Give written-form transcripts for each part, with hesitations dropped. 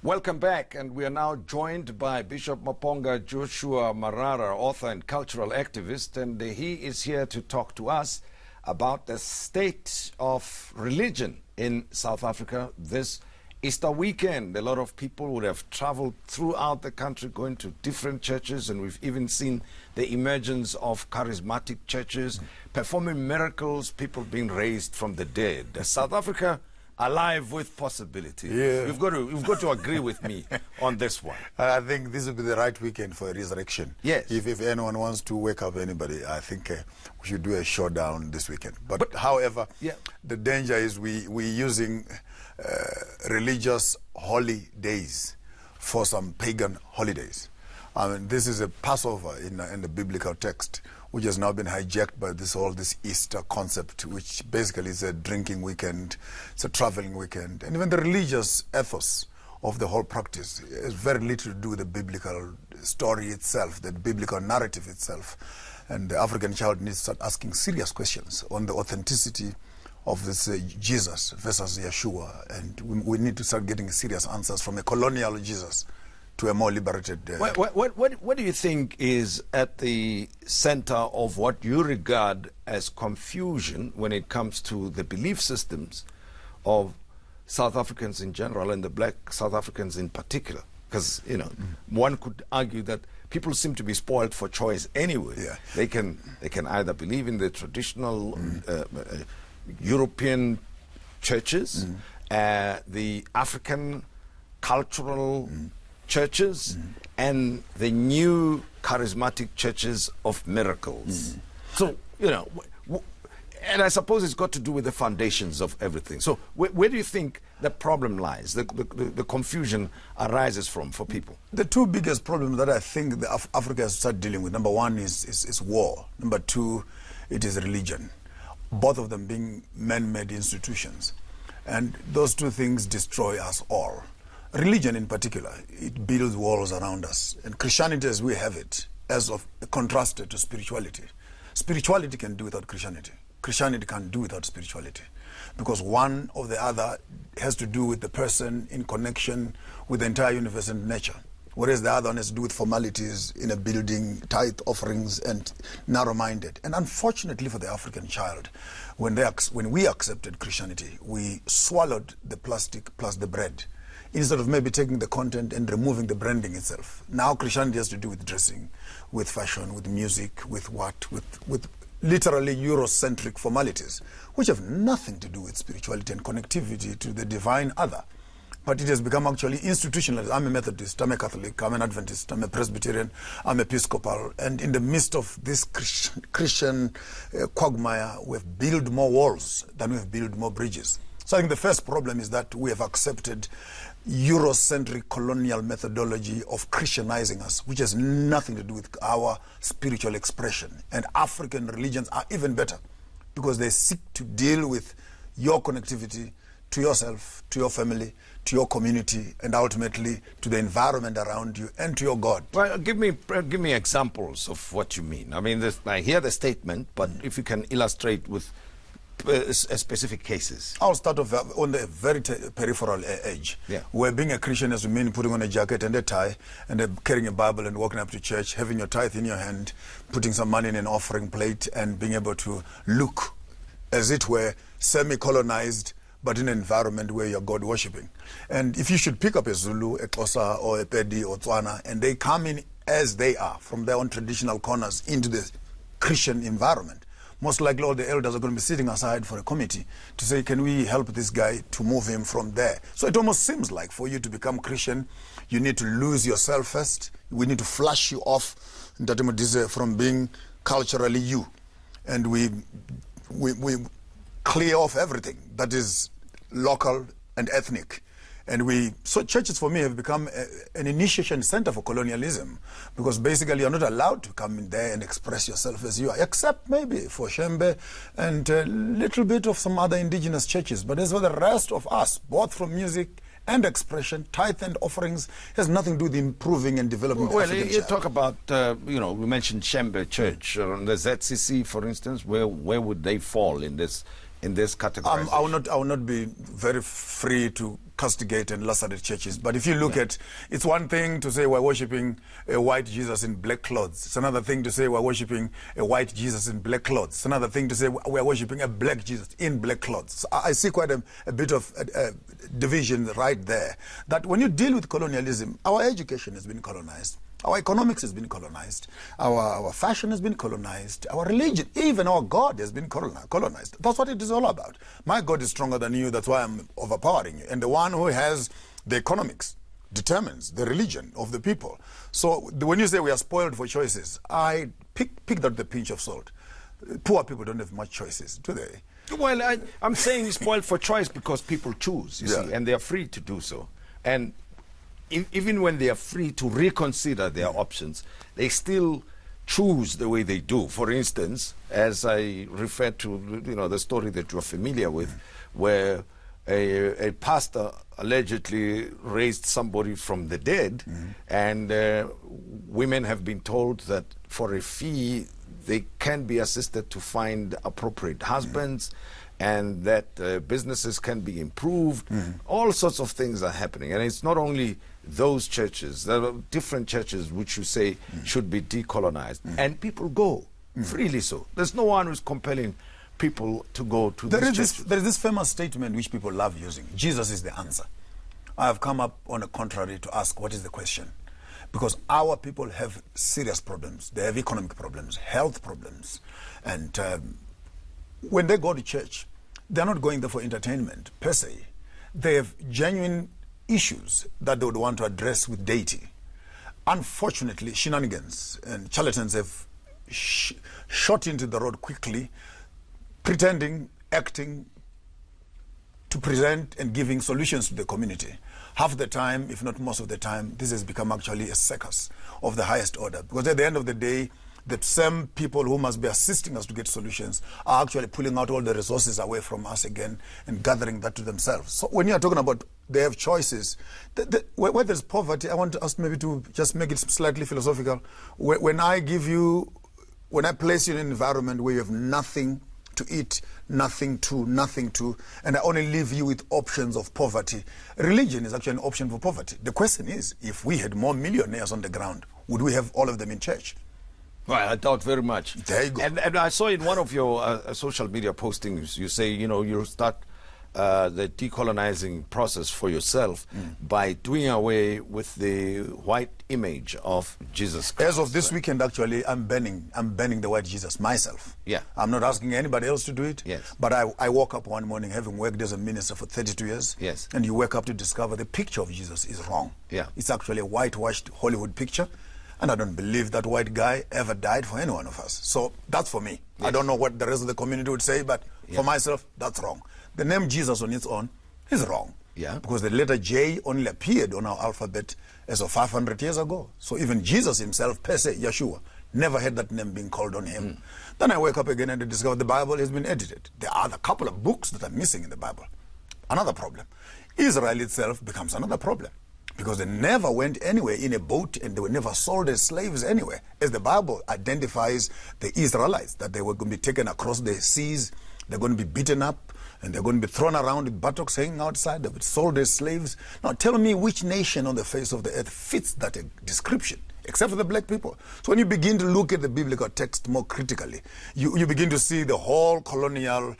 Welcome back, and we are now joined by Bishop Maponga Joshua Marara, author and cultural activist, and he is here to talk to us about the state of religion in South Africa this Easter weekend. A lot of people would have traveled throughout the country going to different churches, and we've even seen the emergence of charismatic churches performing miracles, people being raised from the dead. South Africa alive with possibility. Yeah. You've got to agree with me on this one. I think this will be the right weekend for a resurrection. Yes. If anyone wants to wake up anybody, I think we should do a showdown this weekend. But however, yeah, the danger is we're using religious holy days for some pagan holidays. I mean, this is a Passover in the biblical text, which has now been hijacked by this Easter concept, which basically is a drinking weekend, it's a traveling weekend. And even the religious ethos of the whole practice has very little to do with the biblical story itself, the biblical narrative itself. And the African child needs to start asking serious questions on the authenticity of this Jesus versus Yeshua. And we need to start getting serious answers from a colonial Jesus to a more liberated... What do you think is at the center of what you regard as confusion when it comes to the belief systems of South Africans in general and the black South Africans in particular? Because, you know, one could argue that people seem to be spoiled for choice anyway. Yeah. They can either believe in the traditional European churches, the African cultural churches, and the new charismatic churches of miracles. So, you know, and I suppose it's got to do with the foundations of everything. So where do you think the problem lies, the confusion arises from for people? The two biggest problems that I think Africa has started dealing with, number one is war. Number two, it is religion. Both of them being man-made institutions. And those two things destroy us all. Religion in particular, it builds walls around us. And Christianity as we have it, as of contrasted to spirituality. Spirituality can do without Christianity. Christianity can't do without spirituality. Because one or the other has to do with the person in connection with the entire universe and nature. Whereas the other one has to do with formalities in a building, tithe offerings, and narrow-minded. And unfortunately for the African child, when we accepted Christianity, we swallowed the plastic plus the bread, instead of maybe taking the content and removing the branding itself. Now Christianity has to do with dressing, with fashion, with music, with literally Eurocentric formalities, which have nothing to do with spirituality and connectivity to the divine other. But it has become actually institutionalized. I'm a Methodist, I'm a Catholic, I'm an Adventist, I'm a Presbyterian, I'm Episcopal. And in the midst of this Christian quagmire, we've built more walls than we've built more bridges. So I think the first problem is that we have accepted Eurocentric colonial methodology of Christianizing us, which has nothing to do with our spiritual expression. And African religions are even better because they seek to deal with your connectivity to yourself, to your family, to your community, and ultimately to the environment around you and to your God. Well, give me examples of what you mean. I mean, I hear the statement, but if you can illustrate with specific cases. I'll start off on the very peripheral edge. Yeah. Where being a Christian has mean putting on a jacket and a tie and carrying a Bible and walking up to church, having your tithe in your hand, putting some money in an offering plate, and being able to look, as it were, semi-colonized, but in an environment where you're God worshipping. And if you should pick up a Zulu, a Xhosa, or a Pedi, or Tswana, and they come in as they are, from their own traditional corners, into the Christian environment, most likely all the elders are going to be sitting aside for a committee to say, can we help this guy to move him from there? So it almost seems like for you to become Christian, you need to lose yourself first. We need to flush you off from being culturally you. And we clear off everything that is local and ethnic. And so churches for me have become an initiation center for colonialism, because basically you're not allowed to come in there and express yourself as you are, except maybe for Shembe and a little bit of some other indigenous churches. But as for the rest of us, both from music and expression, tithe and offerings, has nothing to do with improving and developing the African you child. talk about, we mentioned Shembe Church, the ZCC, for instance. Where would they fall in this in this category? I will not be very free to castigate and lacerate churches. But if you look at, it's one thing to say we're worshiping a white Jesus in black clothes. It's another thing to say we're worshiping a white Jesus in black clothes. It's another thing to say we're worshiping a black Jesus in black clothes. So I see quite a bit of division right there. That when you deal with colonialism, our education has been colonized. Our economics has been colonized. Our fashion has been colonized. Our religion, even our God has been colonized. That's what it is all about. My God is stronger than you. That's why I'm overpowering you. And the one who has the economics determines the religion of the people. So when you say we are spoiled for choices, I pick that with a pinch of salt. Poor people don't have much choices, do they? Well, I'm saying spoiled for choice because people choose, you see, and they are free to do so. And even when they are free to reconsider their options, they still choose the way they do. For instance, as I referred to, the story that you're familiar with, where a pastor allegedly raised somebody from the dead, and women have been told that for a fee they can be assisted to find appropriate husbands, and that businesses can be improved. All sorts of things are happening. And it's not only those churches, there are different churches which you say should be decolonized. And people go, freely so. There's no one who's compelling people to go to these churches. There is this famous statement which people love using. Jesus is the answer. I have come up on the contrary to ask, what is the question? Because our people have serious problems. They have economic problems, health problems. And when they go to church, they're not going there for entertainment per se. They have genuine issues that they would want to address with deity. Unfortunately, shenanigans and charlatans have shot into the road quickly, pretending, acting to present and giving solutions to the community. Half the time, if not most of the time, this has become actually a circus of the highest order. Because at the end of the day, the same people who must be assisting us to get solutions are actually pulling out all the resources away from us again and gathering that to themselves. So when you are talking about they have choices, where there's poverty, I want to ask maybe to just make it slightly philosophical. When I place you in an environment where you have nothing to eat, nothing to, and I only leave you with options of poverty, religion is actually an option for poverty. The question is, if we had more millionaires on the ground, would we have all of them in church? Well, I doubt very much. There you go. And I saw in one of your social media postings, you say, you'll start the decolonizing process for yourself by doing away with the white image of Jesus Christ. As of this weekend, actually, I'm banning the white Jesus myself. Yeah. I'm not asking anybody else to do it. Yes. But I woke up one morning, having worked as a minister for 32 years. Yes. And you wake up to discover the picture of Jesus is wrong. Yeah. It's actually a whitewashed Hollywood picture. And I don't believe that white guy ever died for any one of us. So that's for me. Yes. I don't know what the rest of the community would say, but for myself, that's wrong. The name Jesus on its own is wrong. Yeah. Because the letter J only appeared on our alphabet as of 500 years ago. So even Jesus himself, per se, Yeshua, never had that name being called on him. Then I wake up again and I discover the Bible has been edited. There are a couple of books that are missing in the Bible. Another problem. Israel itself becomes another problem. Because they never went anywhere in a boat and they were never sold as slaves anywhere. As the Bible identifies the Israelites, that they were going to be taken across the seas, they're going to be beaten up, and they're going to be thrown around with buttocks hanging outside, they'll be sold as slaves. Now tell me which nation on the face of the earth fits that description, except for the black people. So when you begin to look at the biblical text more critically, you begin to see the whole colonial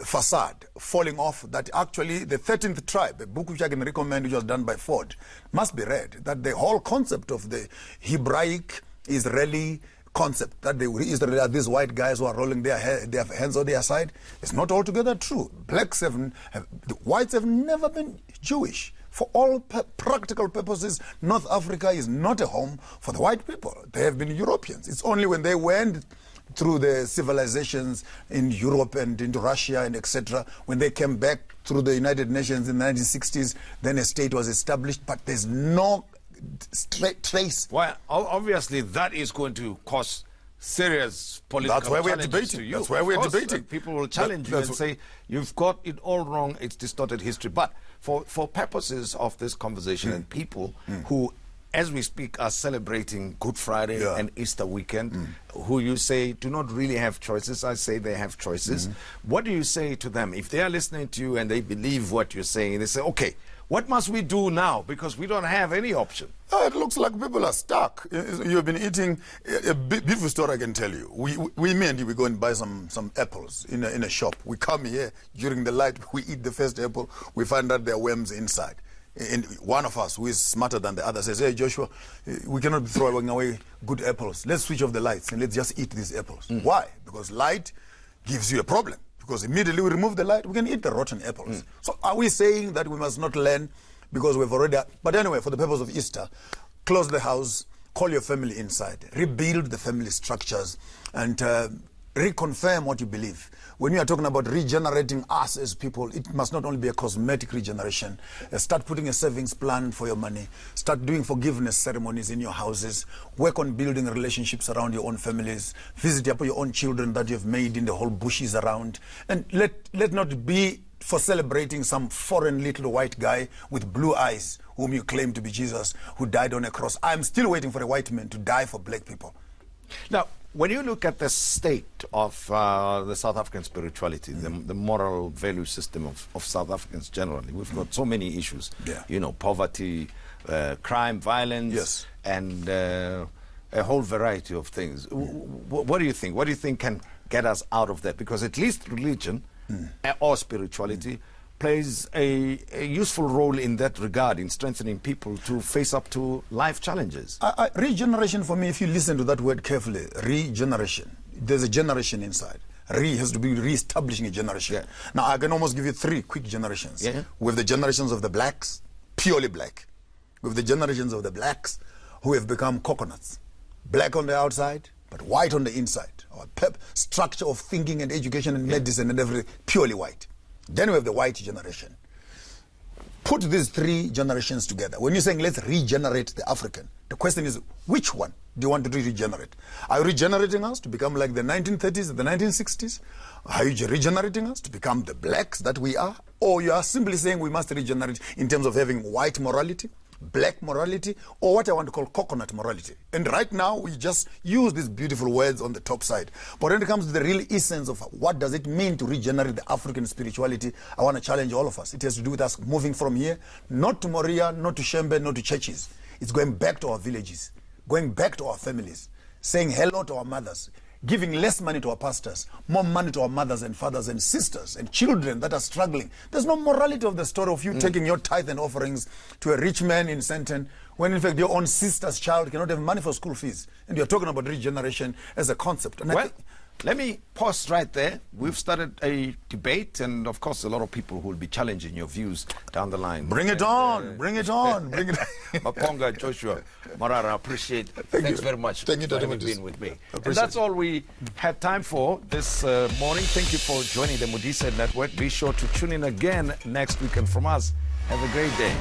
facade falling off, that actually the 13th tribe, a book which I can recommend, which was done by Ford, must be read, that the whole concept of the Hebraic Israeli concept that Israel are these white guys who are rolling their hands on their side is not altogether true. The whites have never been Jewish. For all practical purposes, North Africa is not a home for the white people. They have been Europeans. It's only when they went through the civilizations in Europe and into Russia and etc., when they came back through the United Nations in the 1960s, then a state was established, but there's no trace. Well, obviously that is going to cause serious political That's why we're challenges debating. to you. That's why we're debating. People will challenge you and say, you've got it all wrong, it's distorted history. But for purposes of this conversation and people who as we speak, are celebrating Good Friday Yeah. and Easter weekend, who you say do not really have choices. I say they have choices. What do you say to them? If they are listening to you and they believe what you're saying, they say, okay, what must we do now? Because we don't have any option. It looks like people are stuck. You've been eating a beautiful story, I can tell you. We me and you, we go and buy some apples in a shop. We come here during the light, we eat the first apple, we find out there are worms inside. And one of us, who is smarter than the other, says, hey, Joshua, we cannot be throwing away good apples. Let's switch off the lights and let's just eat these apples. Why? Because light gives you a problem. Because immediately we remove the light, we can eat the rotten apples. So are we saying that we must not learn because we've already... But anyway, for the purpose of Easter, close the house, call your family inside, rebuild the family structures, and reconfirm what you believe. When you are talking about regenerating us as people, it must not only be a cosmetic regeneration. Start putting a savings plan for your money. Start doing forgiveness ceremonies in your houses. Work on building relationships around your own families. Visit your own children that you've made in the whole bushes around. And let not be for celebrating some foreign little white guy with blue eyes whom you claim to be Jesus, who died on a cross. I'm still waiting for a white man to die for black people. Now, when you look at the state of the South African spirituality, the moral value system of South Africans generally, we've got so many issues. Yeah. You know, poverty, crime, violence, Yes. and a whole variety of things. What do you think? What do you think can get us out of that? Because at least religion or spirituality plays a useful role in that regard, in strengthening people to face up to life challenges. Regeneration, for me, if you listen to that word carefully, regeneration, there's a generation inside. Has to be re-establishing a generation. Yeah. Now, I can almost give you 3 quick generations. Yeah. With the generations of the blacks, purely black. With the generations of the blacks who have become coconuts. Black on the outside, but white on the inside. Our structure of thinking and education and medicine and everything, purely white. Then we have the white generation. Put these 3 generations together. When you're saying let's regenerate the African, the question is, which one do you want to regenerate? Are you regenerating us to become like the 1930s, the 1960s? Are you regenerating us to become the blacks that we are? Or you are simply saying we must regenerate in terms of having white morality, black morality, or what I want to call coconut morality. And right now, we just use these beautiful words on the top side. But when it comes to the real essence of what does it mean to regenerate the African spirituality, I want to challenge all of us. It has to do with us moving from here, not to Moria, not to Shembe, not to churches. It's going back to our villages, going back to our families, saying hello to our mothers, giving less money to our pastors, more money to our mothers and fathers and sisters and children that are struggling. There's no morality of the story of you taking your tithe and offerings to a rich man in Sandton, when in fact your own sister's child cannot have money for school fees. And you're talking about regeneration as a concept. And Well, let me pause right there. We've started a debate, and of course a lot of people who will be challenging your views down the line. Bring it on, bring it on, bring it on. Maponga, Joshua, Marara, I appreciate it. Thanks very much Thank you, for having Dr. been with me. And Appreciate that's all we had time for this morning. Thank you for joining the Modise Network. Be sure to tune in again next weekend from us. Have a great day.